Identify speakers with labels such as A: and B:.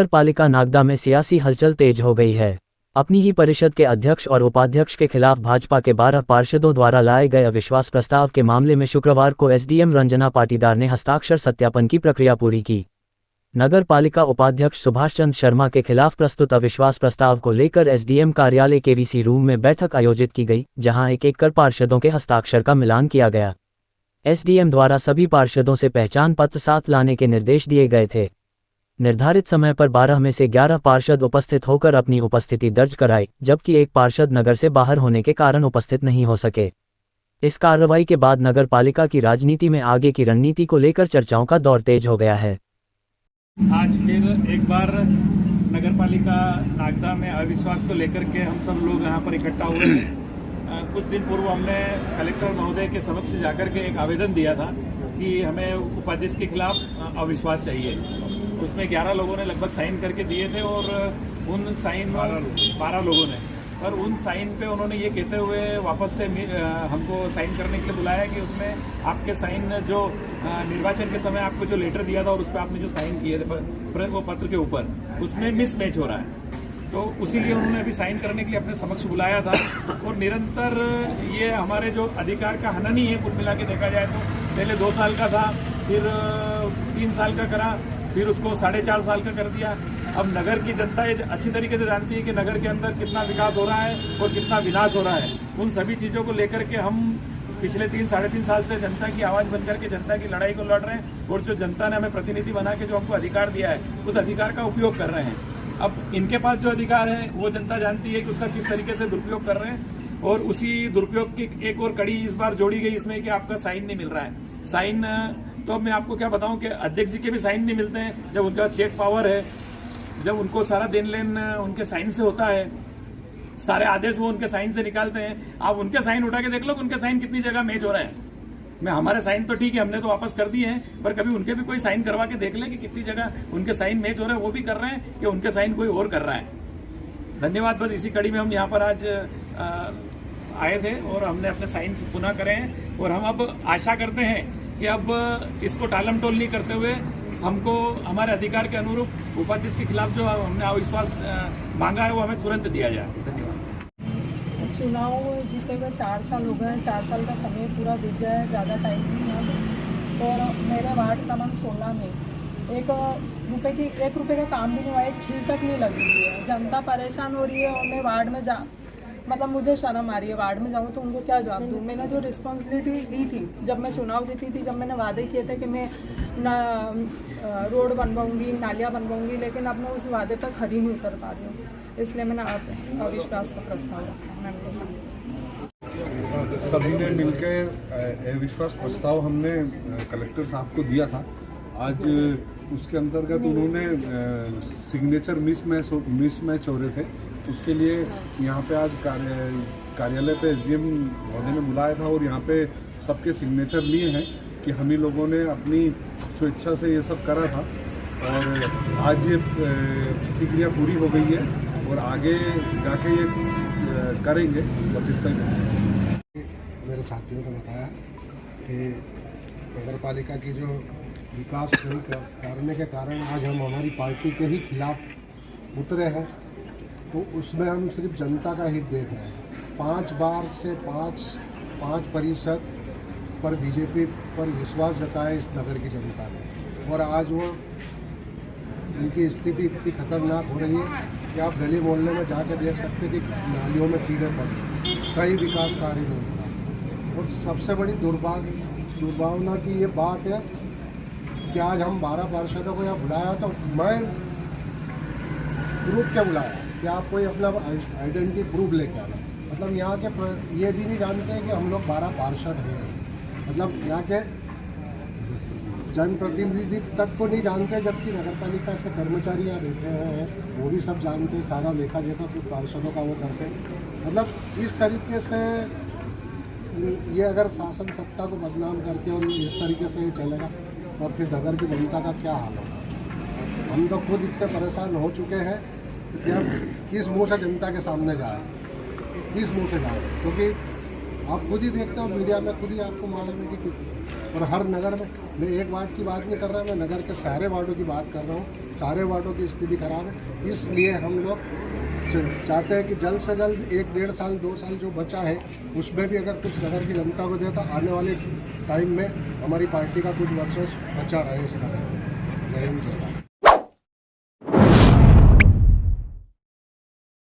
A: नगर पालिका नागदा में सियासी हलचल तेज हो गई है। अपनी ही परिषद के अध्यक्ष और उपाध्यक्ष के खिलाफ भाजपा के 12 पार्षदों द्वारा लाए गए अविश्वास प्रस्ताव के मामले में शुक्रवार को एसडीएम रंजना पाटीदार ने हस्ताक्षर सत्यापन की प्रक्रिया पूरी की। नगर पालिका उपाध्यक्ष सुभाष चंद्र शर्मा के खिलाफ प्रस्तुत अविश्वास प्रस्ताव को लेकर एसडीएम कार्यालय केवीसी रूम में बैठक आयोजित की गई, जहां एक कर पार्षदों के हस्ताक्षर का मिलान किया गया। एसडीएम द्वारा सभी पार्षदों से पहचान पत्र साथ लाने के निर्देश दिए गए थे। निर्धारित समय पर 12 में से 11 पार्षद उपस्थित होकर अपनी उपस्थिति दर्ज कराई, जबकि एक पार्षद नगर से बाहर होने के कारण उपस्थित नहीं हो सके। इस कार्रवाई के बाद नगर पालिका की राजनीति में आगे की रणनीति को लेकर चर्चाओं का दौर तेज हो गया है।
B: आज फिर एक बार नगर पालिका नागदा में अविश्वास को लेकर के हम सब लोग यहाँ पर इकट्ठा हुए हैं। कुछ दिन पूर्व हमने कलेक्टर महोदय के समक्ष जाकर के एक आवेदन दिया था कि हमें उपाध्यक्ष के खिलाफ अविश्वास चाहिए। उसमें 11 लोगों ने लगभग साइन करके दिए थे और उन साइन 12 लोगों ने, और उन साइन पे उन्होंने ये कहते हुए वापस से हमको साइन करने के लिए बुलाया कि उसमें आपके साइन जो निर्वाचन के समय आपको जो लेटर दिया था और उस पर आपने जो साइन किए थे वो पत्र के ऊपर, उसमें मिसमैच हो रहा है। तो उसी लिए उन्होंने अभी साइन करने के लिए अपने समक्ष बुलाया था। और निरंतर ये हमारे जो अधिकार का हनन ही है, कुल मिला के देखा जाए तो पहले 2 साल का था, फिर 3 साल का करा, फिर उसको 4.5 साल का कर दिया। अब नगर की जनता ये अच्छी तरीके से जानती है कि नगर के अंदर कितना विकास हो रहा है और कितना विनाश हो रहा है। उन सभी चीज़ों को लेकर के हम पिछले 3-3.5 साल से जनता की आवाज़ बनकर के जनता की लड़ाई को लड़ रहे हैं, और जो जनता ने हमें प्रतिनिधि बना के जो हमको अधिकार दिया है, उस अधिकार का उपयोग कर रहे हैं। अब इनके पास जो अधिकार है वो जनता जानती है कि उसका किस तरीके से दुरुपयोग कर रहे हैं, और उसी दुरुपयोग की एक और कड़ी इस बार जोड़ी गई इसमें कि आपका साइन नहीं मिल रहा है। साइन तो अब मैं आपको क्या बताऊं कि अध्यक्ष जी के भी साइन नहीं मिलते हैं, जब उनका चेक पावर है, जब उनको सारा देन लेन उनके साइन से होता है, सारे आदेश वो उनके साइन से निकालते हैं। आप उनके साइन उठा के देख लो, उनके साइन कितनी जगह मैच हो रहा है। मैं हमारे साइन तो ठीक है, हमने तो वापस कर दिए हैं, पर कभी उनके भी कोई साइन करवा के देख ले कि कितनी जगह उनके साइन मैच हो रहे हैं। वो भी कर रहे हैं कि उनके साइन कोई और कर रहा है। धन्यवाद। बस इसी कड़ी में हम यहाँ पर आज आए थे और हमने अपने साइन पुनः करे हैं, और हम अब आशा करते हैं कि अब इसको टालम टोल नहीं करते हुए हमको हमारे अधिकार के अनुरूप उपाध्यक्ष के खिलाफ जो हमने अविश्वास मांगा है वो हमें तुरंत दिया जाए। धन्यवाद।
C: चुनाव जीते हुए 4 साल हो गए, 4 साल का समय पूरा बीत गया है, ज़्यादा टाइम नहीं है। और मेरे वार्ड क्रमांक 16 में 1 रुपये का काम भी नहीं हुआ, एक खीर तक नहीं लगी हुई है। जनता परेशान हो रही है और मैं वार्ड में मतलब मुझे शर्म आ रही है, वार्ड में जाऊँ तो उनको क्या जवाब दूँ। मैंने जो रिस्पॉन्सिबिलिटी ली थी जब मैं चुनाव जीती थी, जब मैंने वादे किए थे कि मैं रोड बनवाऊंगी, नालियाँ बनवाऊंगी, लेकिन अब मैं उस वादे पर खरी नहीं उतर पा रही हूँ। इसलिए मैंने अविश्वास का प्रस्ताव रखा। मैंने
D: सभी ने मिलकर अविश्वास प्रस्ताव हमने कलेक्टर साहब को दिया था। आज उसके अंतर्गत उन्होंने सिग्नेचर मिसमैच हो रहे थे, उसके लिए यहाँ पे आज कार्यालय पे एसडीएम महोदय ने बुलाया था और यहाँ पे सबके सिग्नेचर लिए हैं कि हम ही लोगों ने अपनी स्वेच्छा से ये सब करा था। और आज ये प्रतिक्रिया पूरी हो गई है और आगे जाके ये करेंगे। बस इतना ही।
E: मेरे साथियों ने बताया कि नगर पालिका की जो विकास नहीं करने के कारण आज हम हमारी पार्टी के ही खिलाफ उतरे हैं, तो उसमें हम सिर्फ जनता का हित देख रहे हैं। 5 बार से 5 परिषद पर बीजेपी पर विश्वास जताया इस नगर की जनता ने, और आज वो उनकी स्थिति इतनी खतरनाक हो रही है कि आप गली मोहल्ले में जाकर देख सकते कि नालियों में कीड़े पड़े, कई विकास कार्य नहीं हुआ। और सबसे बड़ी दुर्भावना की ये बात है कि आज हम 12 पार्षदों को यहाँ बुलाया, तो मैं प्रूफ क्या बुलाया कि आप कोई अपना आइडेंटिटी प्रूफ लेके आना। मतलब यहाँ के ये भी नहीं जानते हैं कि हम लोग 12 पार्षद हैं। मतलब यहाँ के जनप्रतिनिधि तक को नहीं जानते, जबकि नगर पालिका से कर्मचारी यहाँ बैठे हुए हैं, वो भी सब जानते हैं, सारा लेखा जोखा फिर पार्षदों का वो करते हैं। मतलब इस तरीके से ये अगर शासन सत्ता को बदनाम करके और इस तरीके से ये चलेगा तो फिर नगर की जनता का क्या हाल होगा। हम तो खुद इतने परेशान हो चुके हैं कि हम किस मुँह से जनता के सामने जाएँ, किस मुँह से जाएँ, क्योंकि आप खुद ही देखते हो मीडिया में, खुद ही आपको मालूम है कि और हर नगर में, मैं एक वार्ड की बात नहीं कर रहा, मैं नगर के सारे वार्डों की बात कर रहा हूँ। सारे वार्डों की स्थिति खराब है, इसलिए हम लोग चाहते हैं कि जल्द से जल्द 1-1.5 साल 2 साल जो बचा है उसमें भी अगर कुछ नगर की जनता को दे तो आने वाले टाइम में हमारी पार्टी का कुछ वर्चस्व बचा रहे इस नगर में। जय हिंद जय भारत।